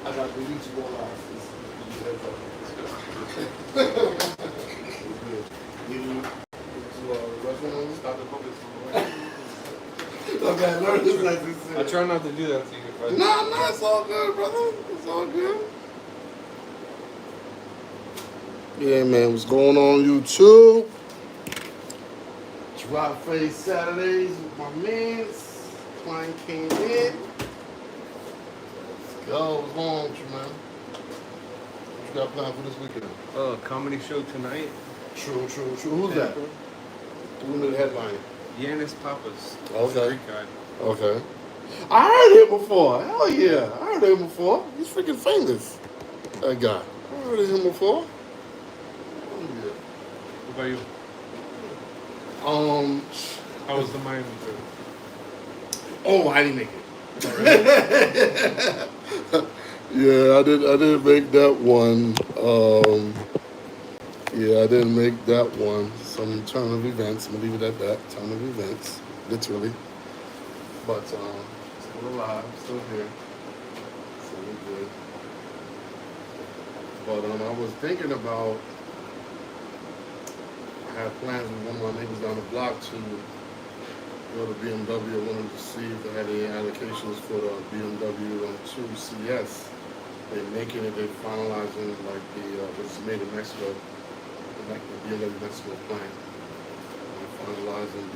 I got the YouTube on live. Stop the focus. Okay, learn this like this. I try not to do that to you. Nah, it's all good, brother. It's all good. Yeah, man, what's going on YouTube? Drop Face Saturdays with my mans. Client came in. Let's go. What's going on with you, man? What you got planned for this weekend? Comedy show tonight. True. Who's that? Who in the headline? Yanis Papas. Okay. Guy. Okay. I heard him before. Hell yeah. I heard him before. He's freaking famous. That guy. I heard of him before. Oh, yeah. What about you? How was the Miami trip? Oh, I didn't make it. Yeah, I didn't make that one. Yeah, I didn't make that one. Some turn of events. I'm gonna leave it at that. Turn of events, literally. But still alive, still here, still good. But I was thinking about. I had plans with one of my neighbors down the block to go to BMW. I wanted to see if they had any allocations for the BMW 2 CS. They're making it. They're finalizing like it's made in Mexico. Like the BMW Mexico plant. They're finalizing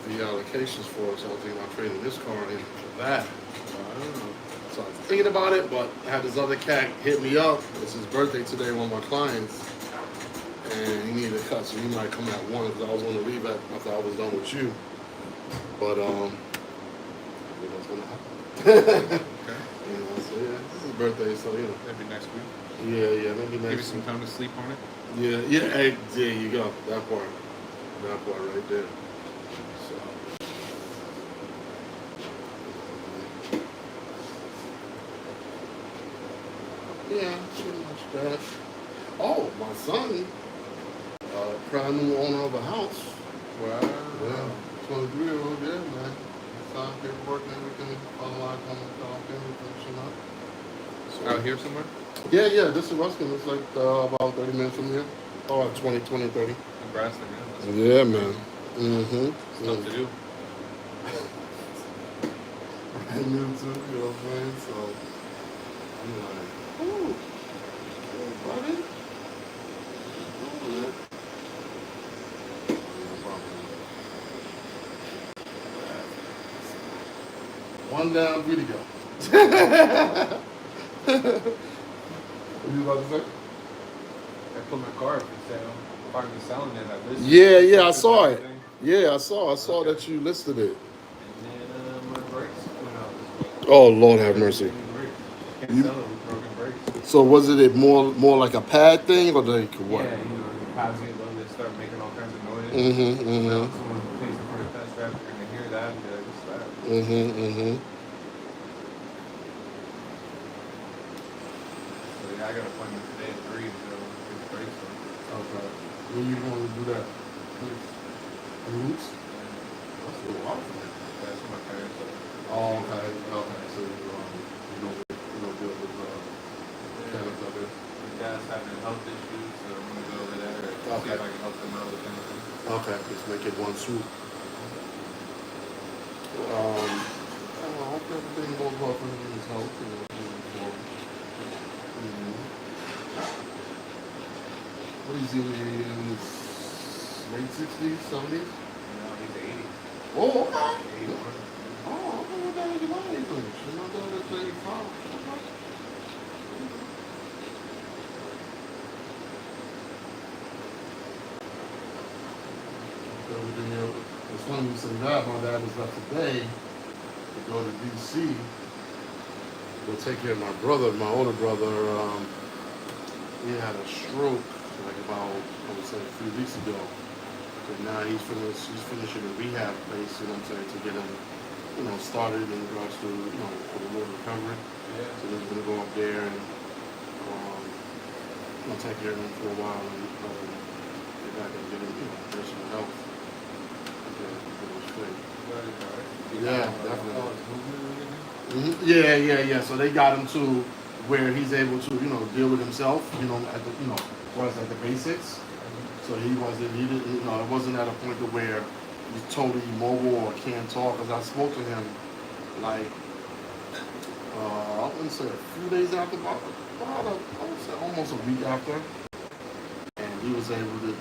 the allocations for it. So I was thinking about trading this car in for that. So I was thinking about it, but I had this other cat hit me up. It's his birthday today, one of my clients. And he needed a cut, so he might come at 1 because I was going to leave after I was done with you. But, you know what's going to happen. Okay. You know, so yeah, it's his birthday, so you know. Maybe next week. Yeah, maybe next week. Give you some time to sleep on it. Yeah, hey, there you go. That part right there. So. Yeah, pretty much that. Oh, my son, proud new owner of a house. Wow. Yeah, 23-year-old, yeah, man. Signed paperwork and everything, finalized on the payment, finishing up. So, Out here somewhere? Yeah, this is Ruskin. It's like about 30 minutes from here. Oh, 20, 30. Nebraska, man. Yeah, man. Mm-hmm. Stuff to do. Brand new too, you know what I'm saying? So, I'm like, ooh, hey, buddy. One down, three to go. What you about to say? I put my car up for sale. If I can be selling it, I listed it. Yeah, I saw it. Yeah, I saw that you listed it. And then my brakes went out this week. Oh, Lord have mercy. Can't sell it with broken brakes. So was it more like a pad thing or like what? Yeah, the pads get low, they start making all kinds of noise. Mm-hmm. Now someone pays for the test drive, you're gonna hear that and be like, what's that? Mm-hmm. So yeah, I got an appointment today at 3 to go get the brakes on. Okay. When you going to do that? Roots? That's a little hard for me. That's what my parents are. Oh, okay. So you don't deal with mechanics out there. My dad's having health issues, so I'm gonna go over there and see Okay. if I can help them out with anything. Okay, just make it one swoop. I hope everything goes well for him in his health. What is he in his late 60s, 70s? No, he's 80. Oh, okay. 81. Oh, okay, what that is about anything? She's not done at 35. Okay. Everything else. It's funny you say that. My dad was left today to go to D.C. Go take care of my brother, my older brother. He had a stroke like about, I would say, a few weeks ago. And now he's finishing a rehab place, you know what I'm saying, to get him, started in regards to, for the Lord recovery. Yeah. So he's gonna go up there and take care of him for a while and get back and get him, personal health. Yeah, definitely. Movement Yeah. So they got him to where he's able to, deal with himself, at the, was at the basics. So he didn't, it wasn't at a point to where he's totally immobile or can't talk. Because I spoke to him, like, I wouldn't say a few days after, I would say almost a week after. And he was able to,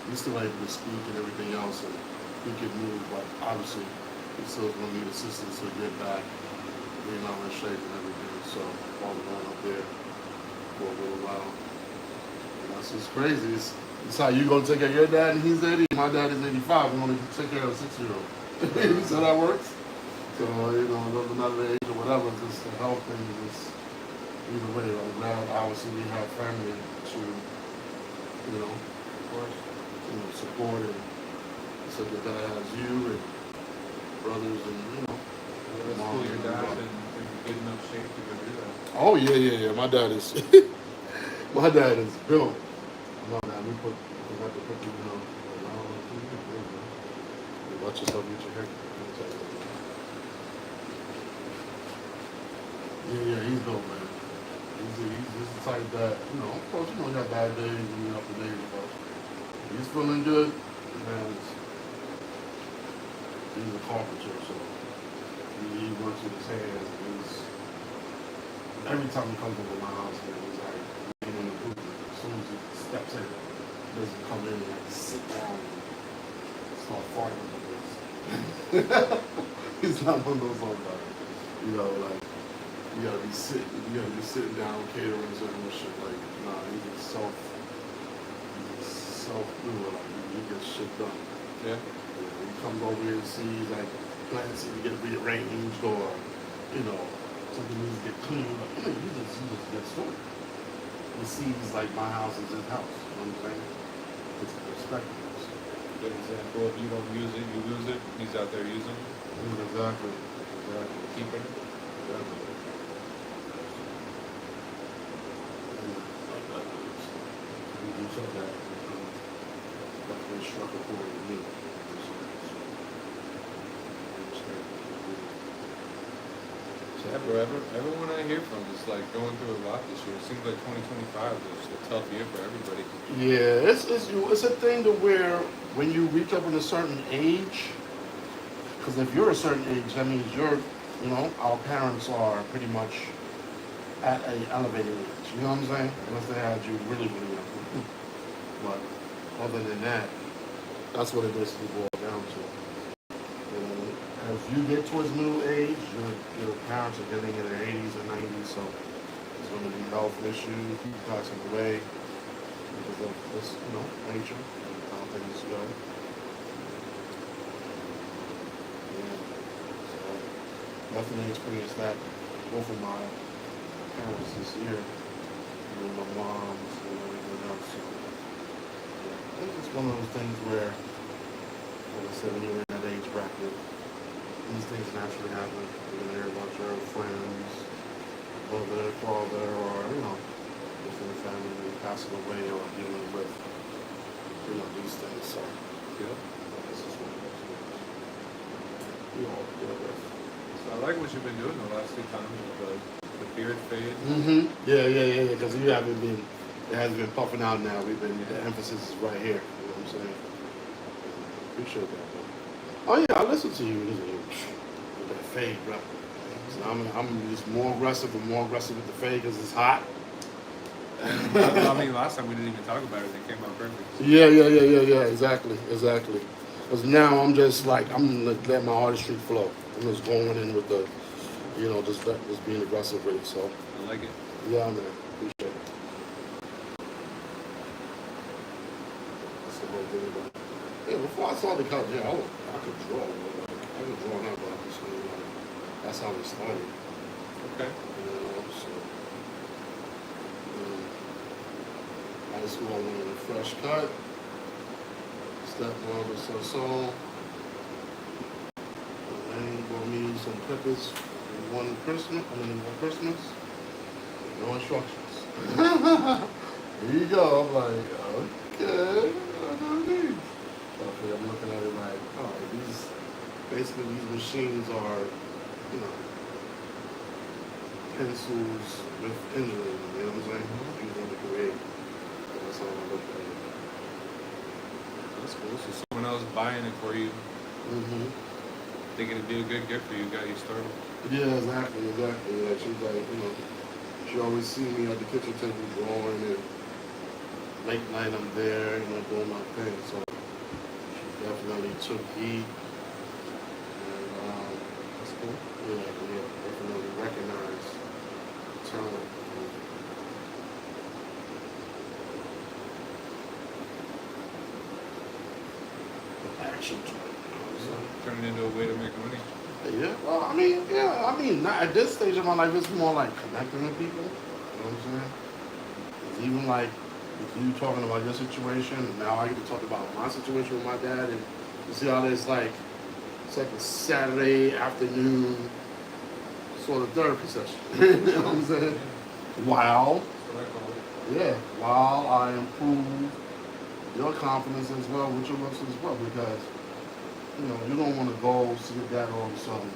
he's still able to speak and everything else. And he could move, but obviously he still going to need assistance to get back, in shape and everything. So I'll be going up there for a little while. And that's just crazy. It's how you gonna take care of your dad and he's 80. My dad is 85. We want to take care of a 6-year-old. So that works. So another age or whatever, just the health thing is just either way. Like now, obviously we have family to, Of course. support and so that dad has you and brothers and That's mom cool. Your and dad's brother. in good enough shape to go do that. Oh yeah. My dad is my dad is built. No man, we have to put watch yourself get your hair. Yeah, he's built, man. He's the type that, of course, you got bad days and up days, but he's feeling good. And he's a carpenter, so he works with his hands. Every time he comes over my house, man, he's like being in the booth. As soon as he steps in, he doesn't come in and like sit down and start farting with this. He's not one of those old guys. Like you gotta be sitting down catering certain shit. Like, nah, he's self-doer. Like he gets shit done. Yeah. He comes over here and sees like plants need to get rearranged or something needs to get cleaned. Like, he just gets started. He sees like my house is his house. You know what I'm saying? It's a perspective. Good example. If you don't use it, you lose it. He's out there using it. Exactly. Keeping it. Exactly. We do something that definitely struck a chord with me. Yeah, bro. Everyone I hear from is like going through a lot this year. It seems like 2025 is a tough year for everybody. Yeah, it's a thing to where when you reach up in a certain age, because if you're a certain age, that means our parents are pretty much at an elevated age. You know what I'm saying? Unless they had you really, really young. But other than that, that's what it basically boils down to. As you get towards middle age, your parents are getting in their 80s or 90s, so there's going to be health issues, passing away because of this, nature and how things go. Yeah. So definitely experienced that. Both of my parents this year, my mom's and everything else. So, yeah. I think it's one of those things where, like I said, when you're in that age bracket, these things naturally happen. You're gonna hear about your friends, mother, father, or within the family passing away or dealing with these things. So Yeah. this is one of those things we all deal with. So I like what you've been doing the last 2 times with the beard fade. Yeah. Because it hasn't been puffing out now. The emphasis is right here. You know what I'm saying? Appreciate that, bro. Oh yeah, I listen to you. With that fade, bro. So I'm just more aggressive with the fade because it's hot. I mean, last time we didn't even talk about it. It came out perfect. Yeah. Exactly. Because now I'm just like I'm letting my artistry flow. I'm just going in with the, just being aggressive with it. So I like it. yeah, man. Appreciate it. That's the whole thing about it. Yeah, before I saw the college, I could draw. I could draw now, but I'm just that's how it started. Okay. So high school, I wanted a fresh cut. Stepmother, so. And then bought me some peppers one Christmas. No instructions. Here you go. I'm like, okay, I know these. I'm looking at it like, all right, these machines are, pencils with injury, you know what I'm saying? Using to create. That's how I look at it. That's cool. So someone else buying it for you, Mm-hmm. thinking it'd be a good gift for you, got you started. Yeah, exactly. Yeah, she's like, she always see me at the kitchen table drawing, and late night I'm there, doing my thing. So she definitely took heed, and That's cool. yeah, definitely recognized talent. Action to it. Turning into a way to make money. Yeah, well, I mean, not at this stage of my life, it's more like connecting with people. You know what I'm saying? It's even like with you talking about your situation, and now I get to talk about my situation with my dad, and you see how there's like, it's like a Saturday afternoon sort of therapy session. You know what I'm saying? While, That's what I call it. yeah, while I improve your confidence as well with your looks as well, because you don't want to go see your dad on some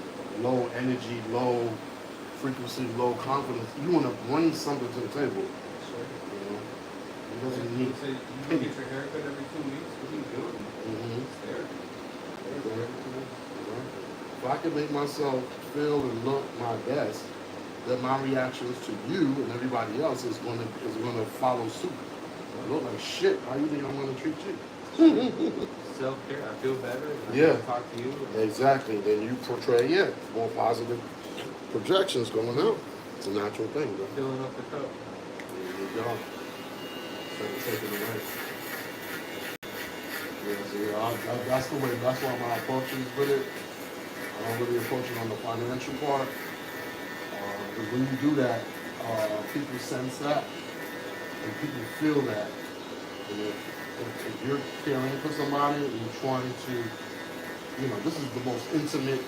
low energy, low frequency, low confidence. You want to bring something to the table. Sure. He doesn't need. You say you go get your haircut every 2 weeks. What are you doing? Mm-hmm. It's therapy. Therapy every 2 weeks. If I can make myself feel and look my best, then my reactions to you and everybody else is gonna follow suit. I look like shit. How you think I'm gonna treat you? Self-care. I feel better. I Yeah. can talk to you. Exactly. Then you portray more positive projections going out. It's a natural thing, bro. Filling up the cup. There you go. Take it away. Yeah, so that's the way. That's why my approach is with it. I don't really approach it on the financial part. Because when you do that, people sense that, and people feel that. And if you're caring for somebody and you're trying to, this is the most intimate,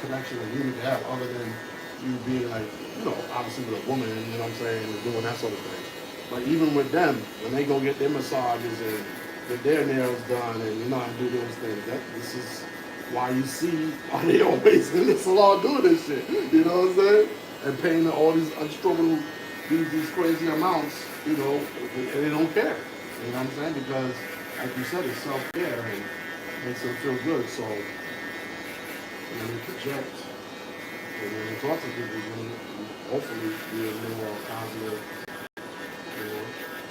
connection that you can have, other than you being like, obviously with a woman, you know what I'm saying, and doing that sort of thing. But even with them, when they go get their massages and get their nails done, and and do those things, this is why you see why they always in the salon doing this shit. You know what I'm saying? And paying all these unstruggling, these crazy amounts, and they don't care. You know what I'm saying? Because, like you said, it's self-care and makes them feel good. So, when you project and when you talk to people, you're going to hopefully be a little more positive,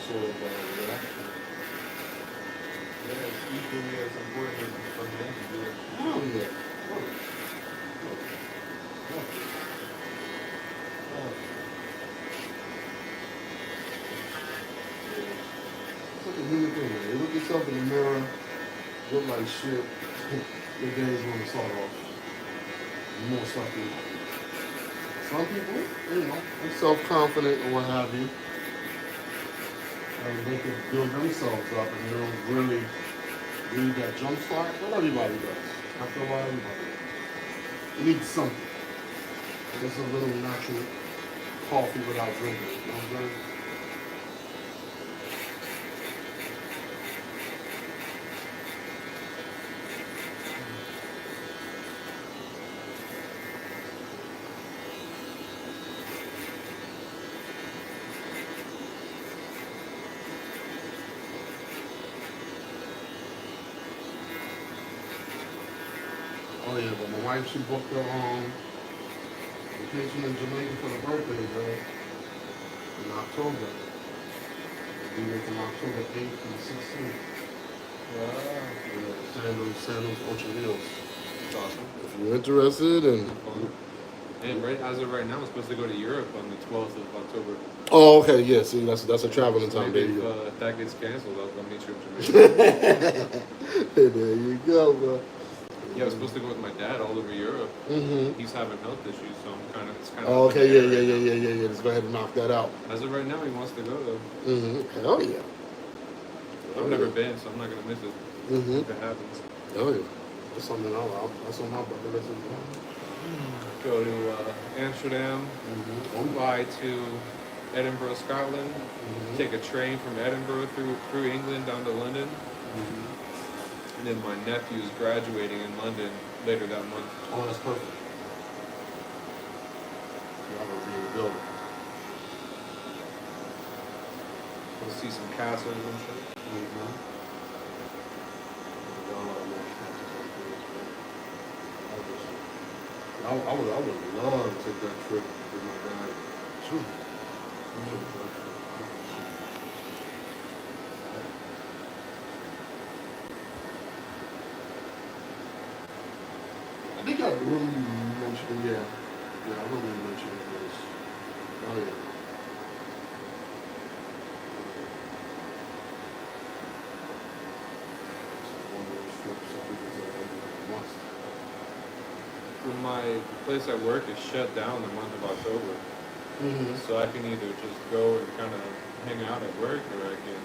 sort of reaction. Yeah, it's equally as important for them to do it. Oh, yeah. It's like a human thing, man. You look yourself in the mirror, look like shit, your day's gonna start off more sucky. Some people, they're self-confident or what have you, and they can build themselves up and they don't really need that jump start. But everybody does. After a while, everybody does. You need something. Just a little natural coffee without drinking. You know what I'm saying? Oh yeah, but my wife, she booked her vacation in Jamaica for the birthday, bro, in October. We went from October 8th to the 16th. Wow. Yeah, Sandals, Ocho Rios. That's awesome. If you're interested, and And as of right now, I'm supposed to go to Europe on the 12th of October. oh, okay, yeah. See, that's a traveling So time. maybe There you go. if that gets canceled, I'll meet you in Jamaica. There you go, bro. Yeah, I was supposed to go with my dad all over Europe. Mm-hmm. He's having health issues, so it's kind of. Oh, okay, yeah. Let's go ahead and knock that out. As of right now, he wants to go though. Mm-hmm. Hell yeah. I've never been, so I'm not gonna miss it. Mm-hmm. If it happens. Oh yeah. That's something that's on my bucket list as well. Go to Amsterdam, fly to Edinburgh, Scotland, take a train from Edinburgh through England down to London. And then my nephew's graduating in London later that month. Oh, that's perfect. I was in the building. We'll see some castles and shit. I would love to take that trip with my dad. Sure. I think I really mentioned, yeah. Yeah, I really mentioned this. Oh, yeah. One of those trips I think is a must. For my place at work is shut down the month of October. So I can either just go and kind of hang out at work, or I can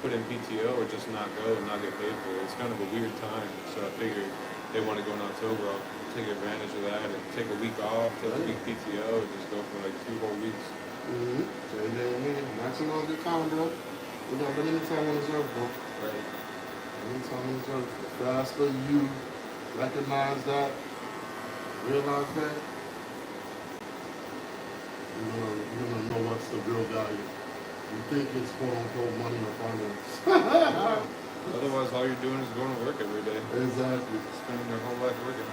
put in PTO or just not go and not get paid for it. It's kind of a weird time. So I figured they want to go in October, I'll take advantage of that and take a week off, take a week PTO, and just go for like 2 whole weeks. Same day with me. Maximize your time, bro. You got any time on this earth, bro. Right. Any time on this earth. The faster you recognize that, realize that, you're gonna know what's the real value. You think it's quote unquote money or finance. Otherwise, all you're doing is going to work every day. Exactly. Spending your whole life working.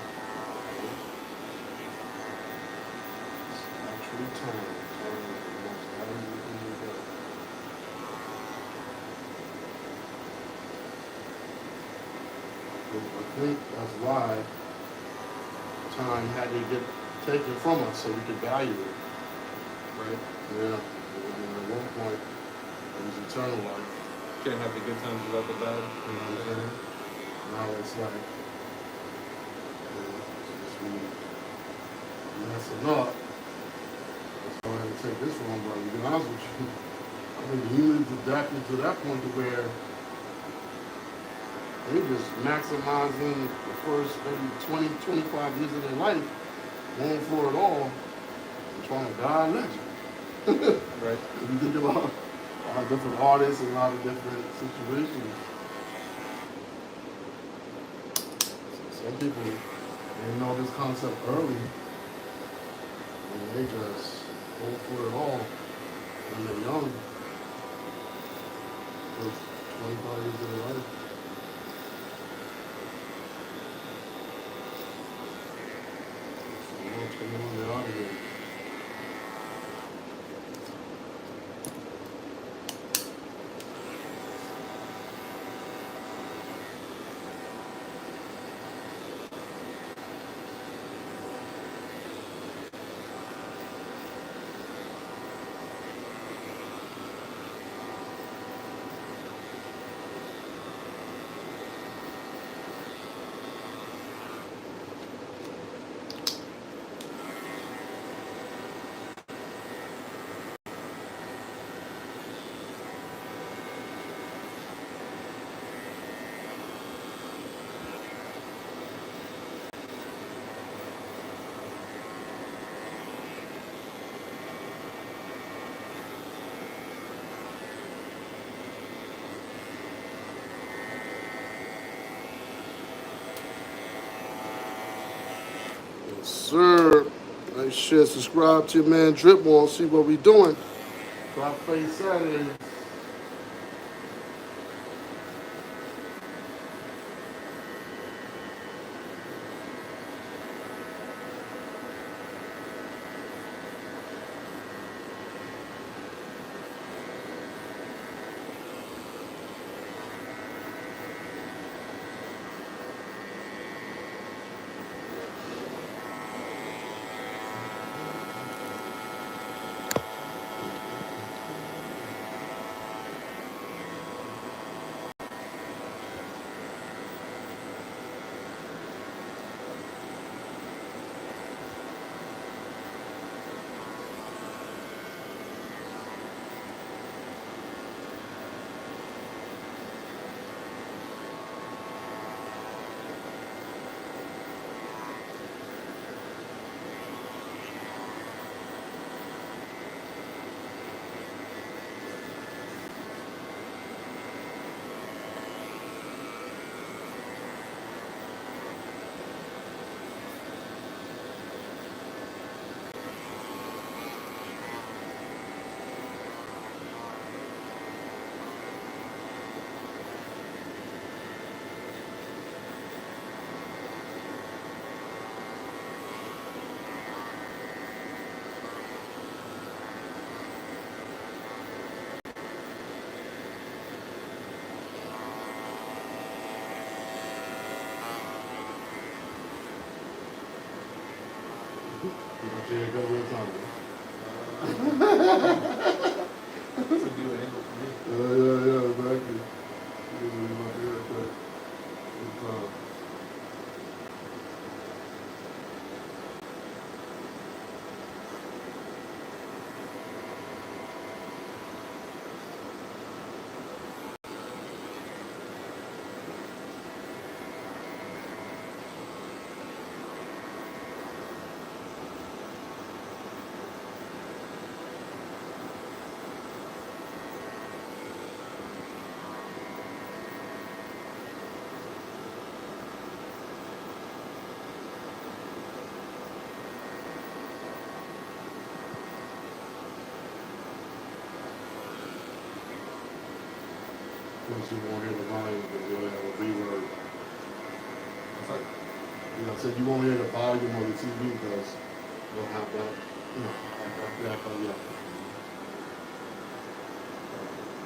It's actually time. Time is the most valuable thing you got. I think that's why time had to get taken from us so we could value it. Right. Yeah. And at one point, it was eternal life. Can't have the good times without the bad. You know what I'm saying? Now it's like, it's really messing up. Let's go ahead and take this one, but to be honest with you, I think humans adapted to that point to where they just maximizing the first maybe 20, 25 years of their life, going for it all, and trying to die a legend. Right. If you think about a lot of different artists and a lot of different situations, some people they know this concept early, and they just go for it all when they're young. First 25 years of their life. So what's going on there out here? Yes, sir. Like, share, subscribe to your man DripMoor, see what we doing. Drop face Saturday. You know, she ain't got real time. It's a new angle for me. Yeah, exactly. You know, my haircut. Good time. Plus, you won't hear the volume because you'll have a reverb. It's like, You know, I said you won't hear the volume on the TV because you'll have that, you know, yeah.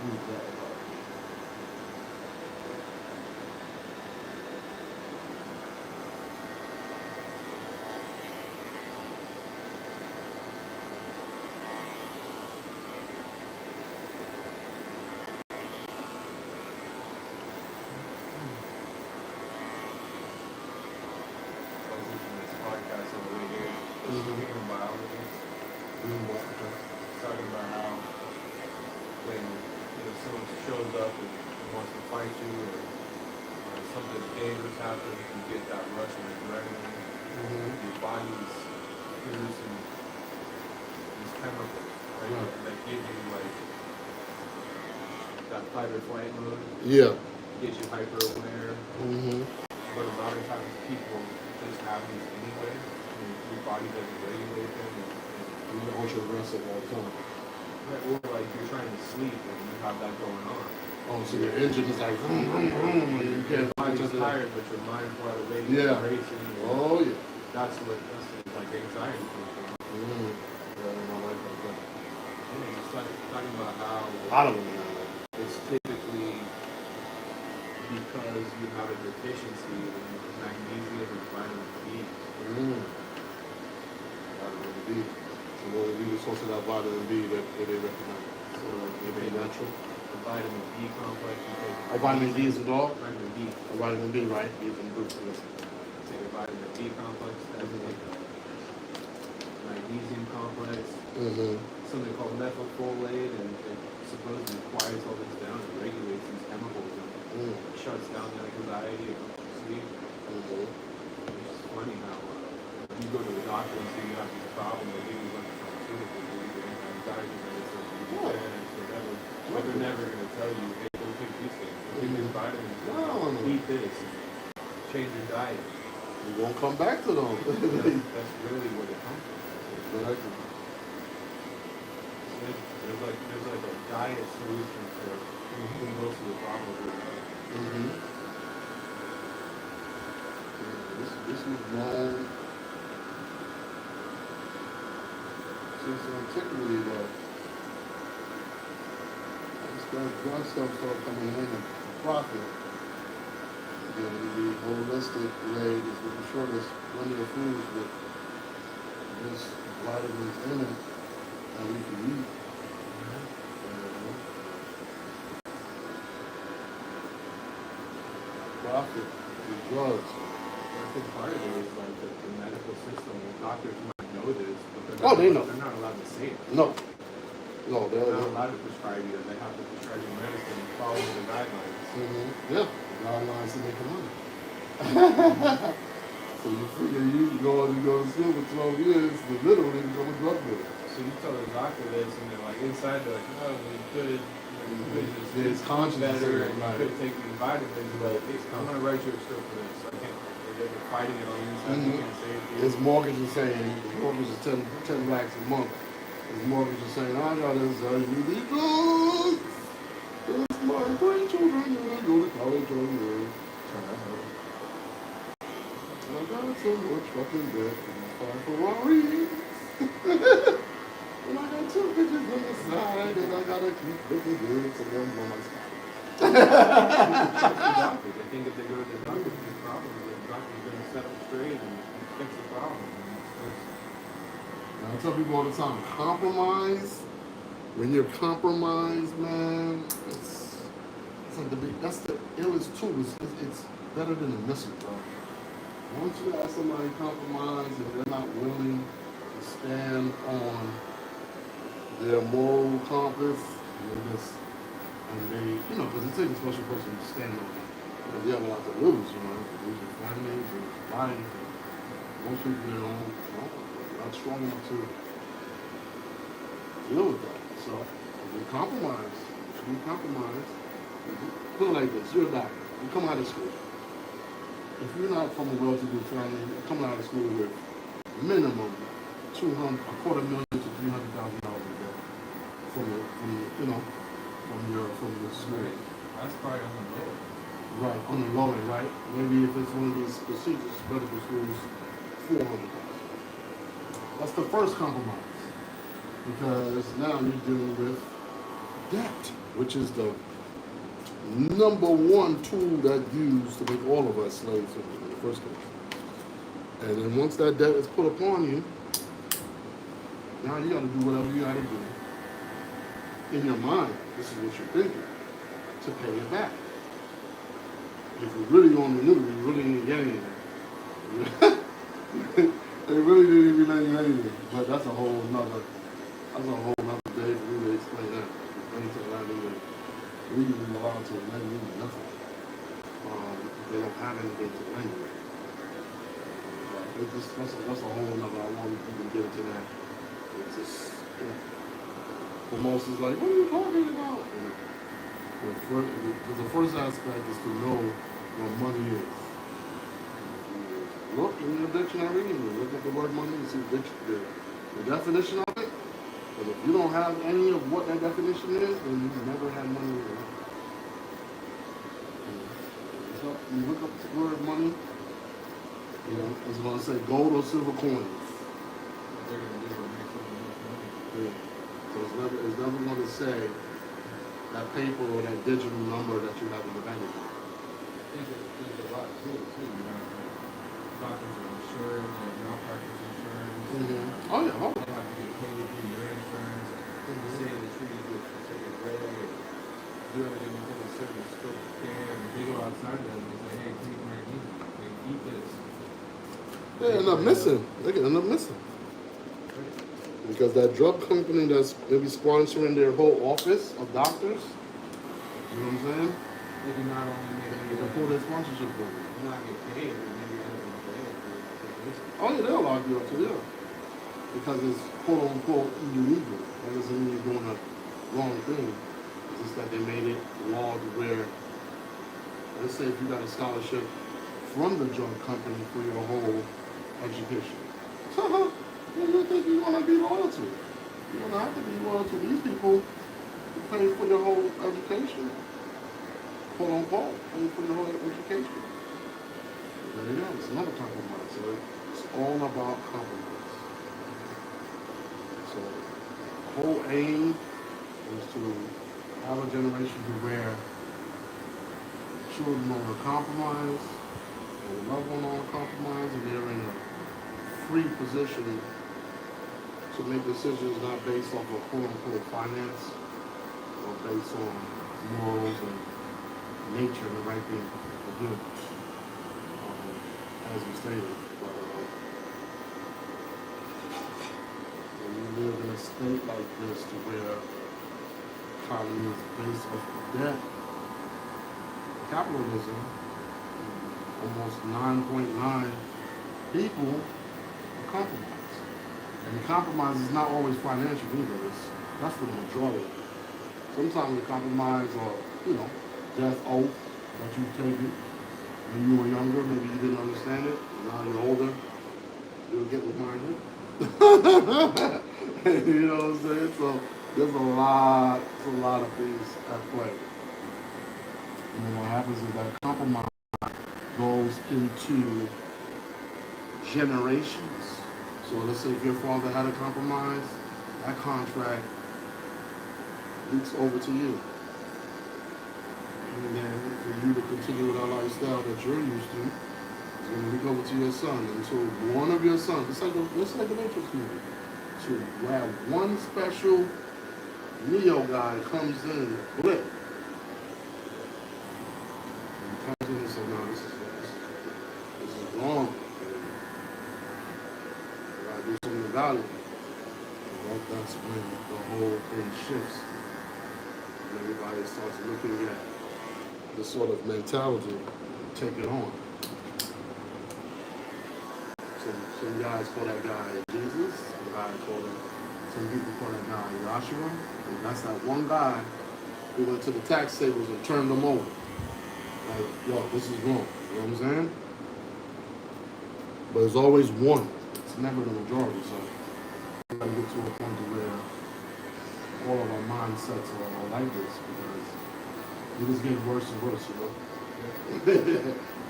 Use that. I was listening to this podcast on the way here. Speaking of biology, talking about how when someone shows up and wants to fight you or something dangerous happens, you get that rush of adrenaline. Your body's producing these chemicals, right? That give you like that fight or flight mode. Yeah. Get you hyper aware. But a lot of times people just have these anyway, and your body doesn't regulate them. And You're ultra aggressive all the time. or like you're trying to sleep and you have that going on. Oh, so your engine is like, vroom, vroom, vroom, and you can't Your body's just tired, but your mind's wide awake. Yeah. Racing. Oh, yeah. That's like anxiety comes from. Yeah, I like that. Yeah, it's talking about how A lot of them have that. it's typically because you have a deficiency in magnesium and vitamin D. Vitamin D. So what would be the source of that vitamin D that they recommend? So Maybe natural? the vitamin D complex you take. Oh, vitamin D is in dog? Vitamin D. Oh, vitamin D, right? D is in group. Take a vitamin D complex, that's like a magnesium complex, something called methylfolate, and it supposedly quiets all this down and regulates these chemicals and shuts down the anxiety and sleep. It's just funny how you go to the doctor and say you have these problems, they give you like a pharmaceutical, they give you anxiety medicine, whatever. But they're never going to tell you, hey, go take these things, go take these vitamins, eat this, change your diet. You won't come back to them. That's really what it comes from. Exactly. There's like a diet solution for most of the problems we have. This was known since antiquity, though. This drug stuff started coming in and profit. Again, the holistic way is making sure there's plenty of foods with this vitamins in it that we can eat. Profit with drugs. I think part of it is like the medical system. Doctors might know this, but They know. they're not allowed to say it. No, They're not allowed to prescribe you. They have to prescribe you medicine and follow the guidelines. Yeah, the guidelines to make money. So you figure you go to school for 12 years to literally become a drug dealer. So you tell the doctor this, and they're like inside, they're like, no, we could. There's conscience better, in it, and right. you could take these vitamins, but I'm gonna write you a script for this. I can't. They're fighting it on the inside. You can't say it. His mortgage is saying, his mortgage is 10 lakhs a month. His mortgage is saying, I gotta sell you these drugs. It's my grandchildren gonna go to college on you. I got so much fucking debt in my car Ferrari. And I got 2 bitches on the side, and I gotta keep looking good to them on my side. Doctor. They think if they go to the doctor for these problems, the doctor's gonna set them straight and fix the problem. tell people all the time, compromise. When you're compromised, man, it's like the big. That's the illest too. It's better than the missile, bro. Once you have somebody compromise and they're not willing to stand on their moral compass, and they, because it takes a special person to stand on it. Because you have a lot to lose, lose your family, lose your life. Most people, not strong enough to deal with that. So, if you compromise, put it like this, you're a doctor, you come out of school. If you're not from a well-to-do family, you're coming out of school with minimum a quarter million to $300,000 a day from your school. That's probably on the low. Right, on the low end, right? Maybe if it's one of these prestigious medical schools, 400,000. That's the first compromise. Because now you're dealing with debt, which is the number one tool that's used to make all of us slaves in the first place. And then once that debt is put upon you, now you got to do whatever you got to do in your mind. This is what you're thinking to pay it back. If you really only knew, you really didn't get anything. They really didn't even let you anything. But that's a whole nother day for me to explain that. Things that I need to legally allowed to lend you nothing. They don't have anything to lend you. That's a whole nother. I won't even get into that. It's just, for most, it's like, what are you talking about? Because the first aspect is to know what money is. Look in your dictionary and you look at the word money and see the definition of it. But if you don't have any of what that definition is, then you've never had money in your life. So you look up the word money, it's going to say gold or silver coins. Yeah. So it's never going to say that paper or that digital number that you have in the bank account. There's a lot to it too. Doctors are insurance, malpractice insurance. Mm-hmm. Oh yeah. You have to get paid through your insurance. Say they treat you with a certain way, or do everything within a certain scope of care. And if they go outside of that and they say, hey, take my eat this. They end up missing. They can end up missing. Because that drug company that's maybe sponsoring their whole office of doctors, you know what I'm saying? They can not only They can pull their sponsorship program. not get paid, but maybe end up in jail. Oh yeah, they'll lock you up too, yeah. Because it's quote unquote illegal. That doesn't mean you're doing a wrong thing. It's just that they made it law to where, let's say if you got a scholarship from the drug company for your whole education. You think you want to be loyal to? You don't have to be loyal to these people who pay for your whole education. Quote unquote, pay for your whole education. There you go, it's another compromise. So it's all about compromise. So the whole aim is to have a generation to where children are compromised, and loved ones are compromised, and they're in a free position to make decisions not based off of quote-unquote finance or based on morals and nature and the right thing to do. As we stated, but when you live in a state like this to where economy is based off of debt, capitalism, almost 9.9 people are compromised. And the compromise is not always financial either. That's for the majority. Sometimes the compromise are, death oath that you take it. When you were younger, maybe you didn't understand it. Now you're older, you'll get reminded. You know what I'm saying? So there's a lot of things at play. And then what happens is that compromise goes into generations. So let's say if your father had a compromise, that contract leaks over to you. And then for you to continue with that lifestyle that you're used to, it's going to leak over to your son. And so one of your sons, it's like the Matrix movie. to where one special Neo guy comes in, blip, and comes in and says, no, this is wrong. I gotta do something about it. And that's when the whole thing shifts. And everybody starts looking at this sort of mentality, take it on. Some guys call that guy Jesus, some people call that guy Joshua. And that's that one guy who went to the tax tables and turned them over. Like, yo, this is wrong. You know what I'm saying? But it's always one. It's never the majority. So we gotta get to a point to where all of our mindsets are like this because it is getting worse and worse, you know?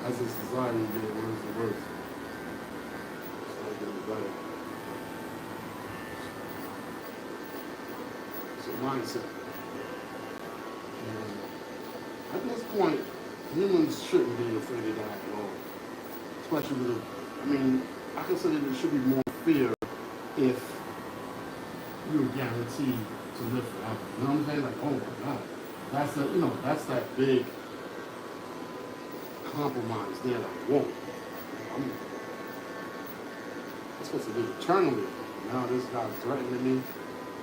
As a society, it's getting worse and worse. It's not getting better. It's a mindset. And at this point, humans shouldn't be afraid of that at all. Especially with I consider there should be more fear if you're guaranteed to live forever. You know what I'm saying? Like, oh my God. That's that big compromise there. Like, whoa. I'm supposed to live eternally. Now this guy's threatening me.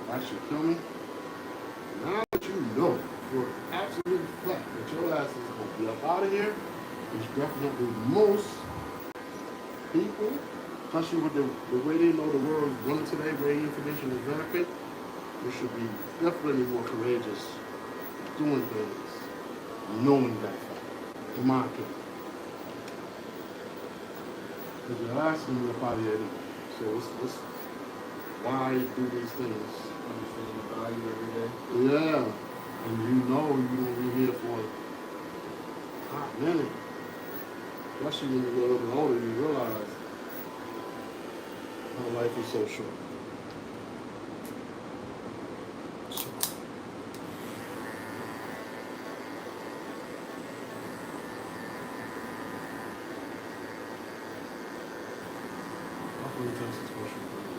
That should kill me. Now that you know for an absolute fact that your ass is going to be up out of here, which definitely most people, especially with the way they know the world is running today, where information is rapid, you should be definitely more courageous doing things, knowing that fact, in my opinion. Because you're asking me up out of here anyway. So why do these things? Understanding the value every day. Yeah. And you know you're going to be here for a hot minute. Especially when you get a little bit older, you realize how life is so short. Let me test this question for you.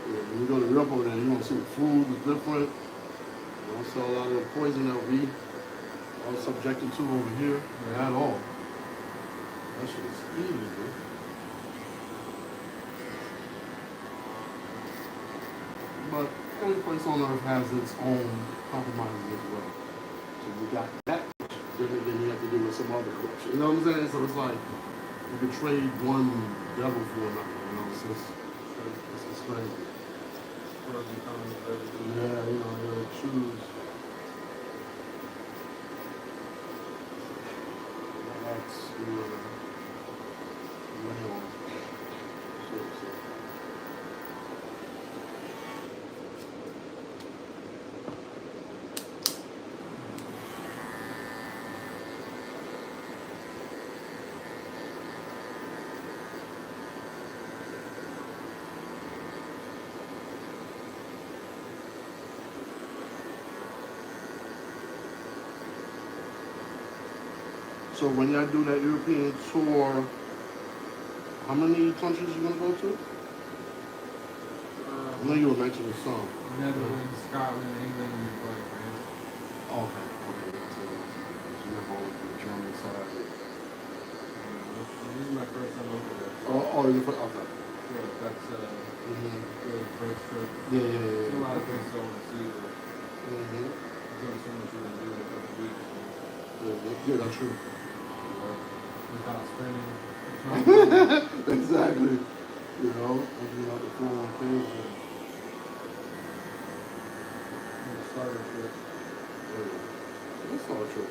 Yeah, when you go to Europe over there, you're going to see the food is different. You don't sell a lot of the poison that we are subjected to over here at all. That shit is easy, bro. But every place on earth has its own compromises as well. So you got that corruption, then you have to deal with some other corruption. You know what I'm saying? So it's like you can trade one devil for another. You know, it's just crazy. Yeah, you know, you gotta choose. That's lay on. So. So when y'all do that European tour, how many countries you gonna go to? I know you were mentioning some. Netherlands, Scotland, England, and France. Okay. So you're going to the German side. This is my first time over there. You're first. Okay. So that's the first trip. Yeah. There's a lot of things I want to see, but Mm-hmm. there's only so much you can do in a couple weeks. Yeah, that's true. Without spending Exactly. You know, opening up the 401k and starter trip. That's all true.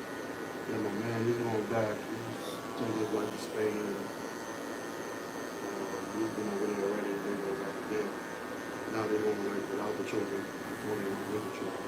Yeah, my man, he's going back. He's taking his wife to Spain. He's been over there already. They go back again. Now they're going away without the children. Before they went with the children.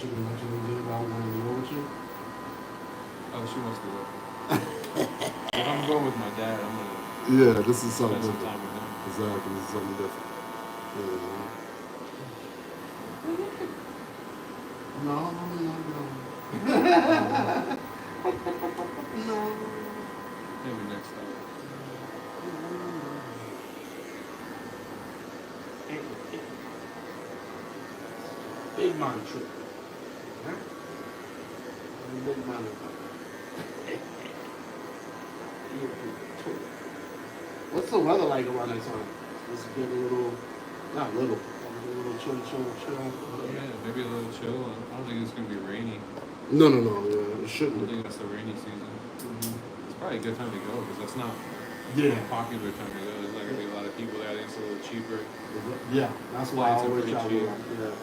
she can let you know about when to roll with you? Oh, she wants to go. If I'm going with my dad, I'm gonna Yeah, this is something spend some different. time with him. Exactly, this is something different. Yeah. No, no, no, no. No. Maybe next time. Big man trip. Huh? Big man. What's the weather like around that time? It's getting a little, not little, a little chill. Yeah, maybe a little chill. I don't think it's gonna be rainy. No, yeah, it I shouldn't don't be. think that's the rainy season. It's probably a good time to go because that's not Yeah. a popular time to go. There's not gonna be a lot of people there. I think it's a little cheaper. Yeah, that's why I Flights are always pretty travel. cheap. Yeah.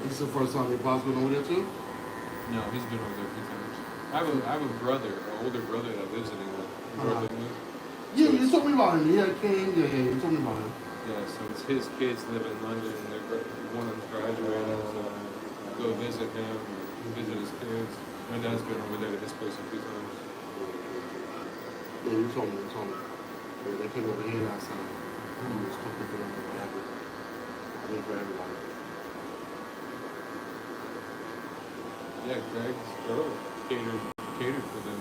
This is the first time your pop's been over there too? No, he's been over there a few times. I have a brother, an older brother that lives in England. Yeah, you told me about him. Yeah, King. Yeah, you told me about him. Yeah, so it's his kids live in London, and one of them's graduating, so go visit him, visit his kids. My dad's been over there to his place a few times. Yeah, you told me. Yeah, they came over here last time. He was cooking for them. I mean, for everybody. Yeah, Greg's girl catered for them.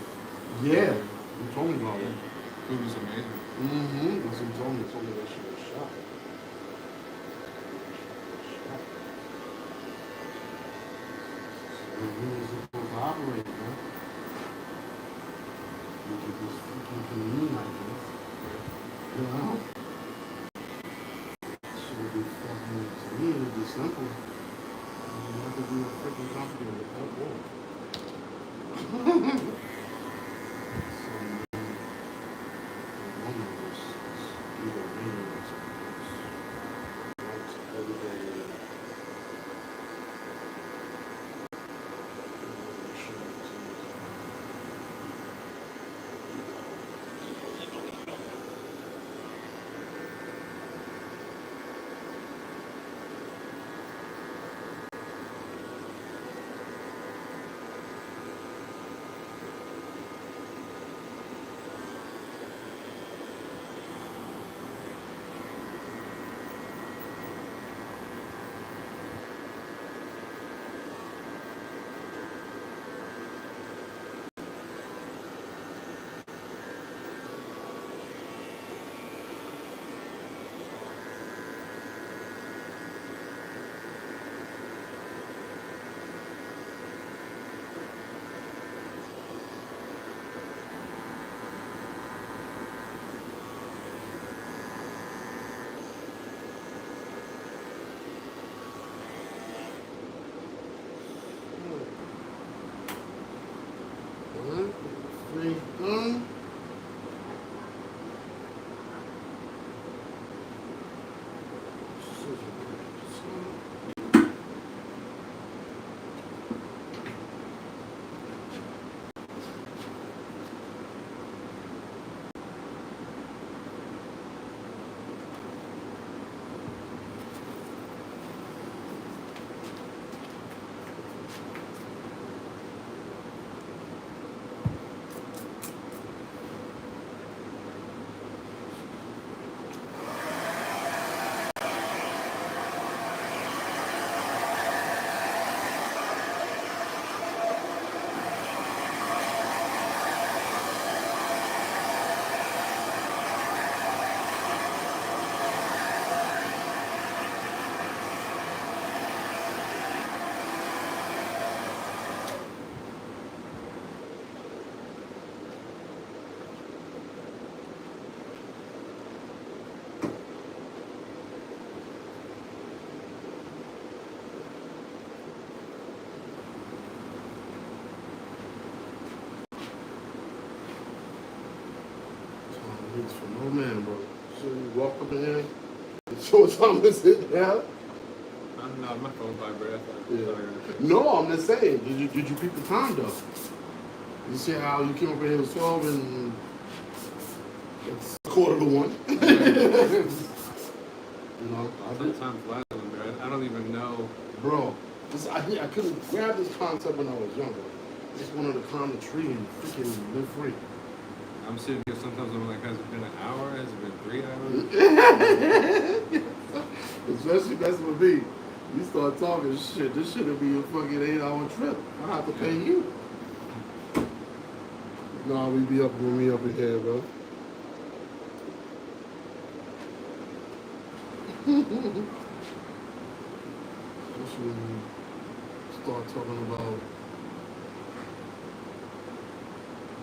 Yeah, you told me about it. Food was amazing. That's what you told me. You told me that shit was shot. So we was supposed to operate, man. You can just fucking commune like this. You know? Shit would be fucking, to me, it would be simple. You have to be a freaking complicated. That war. It's for no man, bro. So you walk up in here, so what time is it now? No, my phone vibrated. Yeah. No, I'm just saying. Did you pick the time though? You see how you came up in here, it was 12 and it's quarter to 1. You know, Sometimes flies on there. I don't even know. bro, I could have grabbed this concept when I was younger. I just wanted to climb the tree and freaking live free. I'm sitting here sometimes I'm like, has it been an hour? Has it been 3 hours? Especially messing with me. You start talking shit. This shouldn't be a fucking 8-hour trip. I have to pay you. Nah, we be up when we up in here, bro. Especially when you start talking about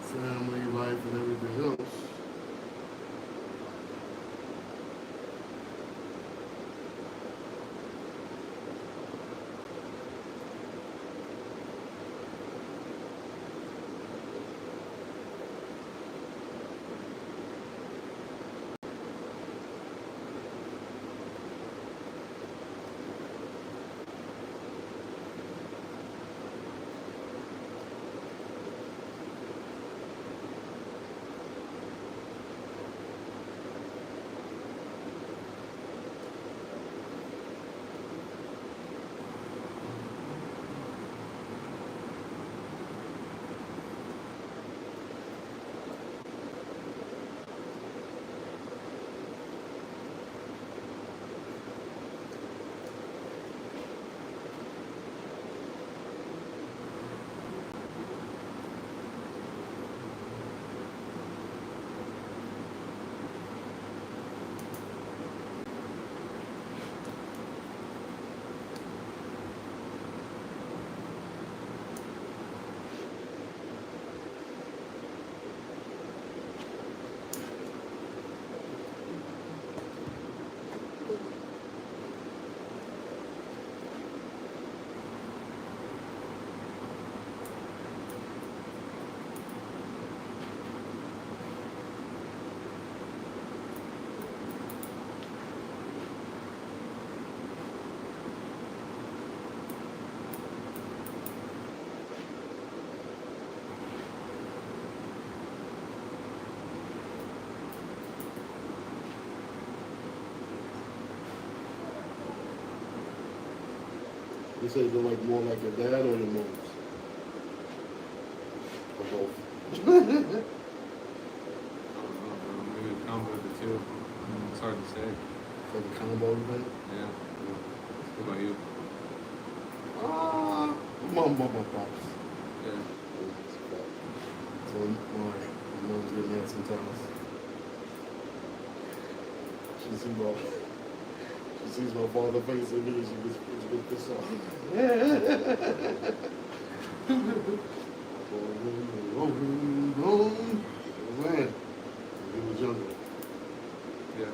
family life and everything else. You say you like more like your dad or your mom's? Or both? I don't know, bro. Maybe a combo of the two. It's hard to say. Like a combo, you think? Yeah. What about you? Mom, pops. Yeah. So my mom's getting mad sometimes. She sees my father face and me, she gets pissed off. Man, he was younger. Yeah.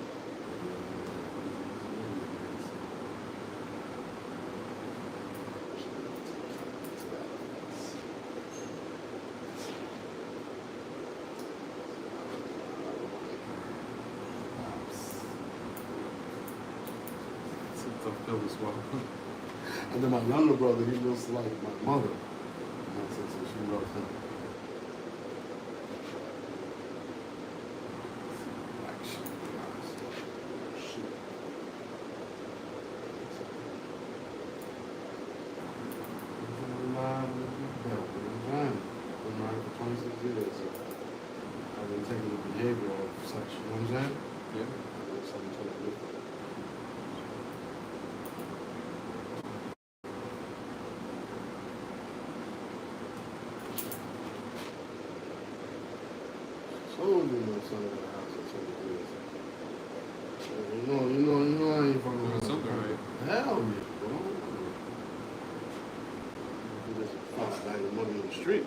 It's a tough pill to swallow. And then my younger brother, he looks like my mother. So she loves him. For 26 years. I've been taking the behavior of such, you know what I'm saying? Yeah. Something totally different. So you know son of the house for 20 years. You know I ain't fucking Doing something right. Hell yeah, bro. You just find your money in the street.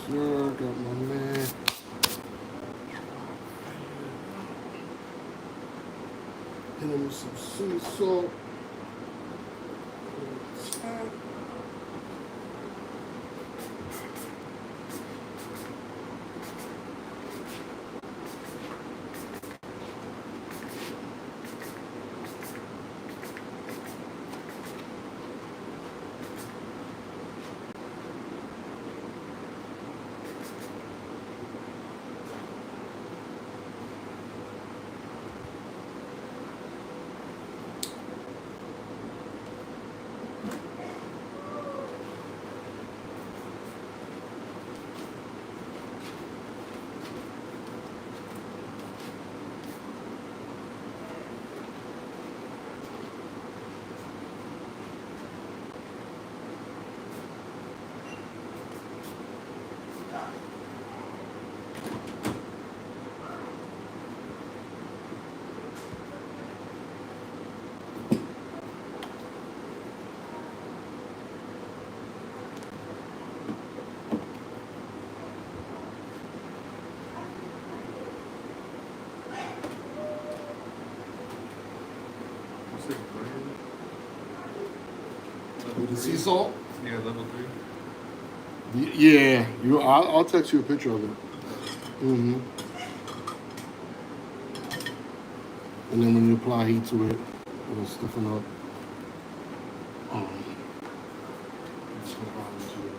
Sure, got my man. Hit him with some sea salt. What's it, brand? With the sea salt? Yeah, level 3. Yeah, I'll text you a picture of it. Mm-hmm. And then when you apply heat to it, it'll stiffen up. It's no problem to it.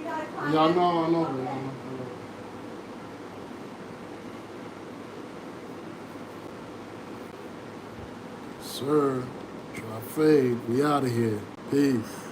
got a client? Yeah, I know. Okay. Sir, try fade. We out of here. Peace.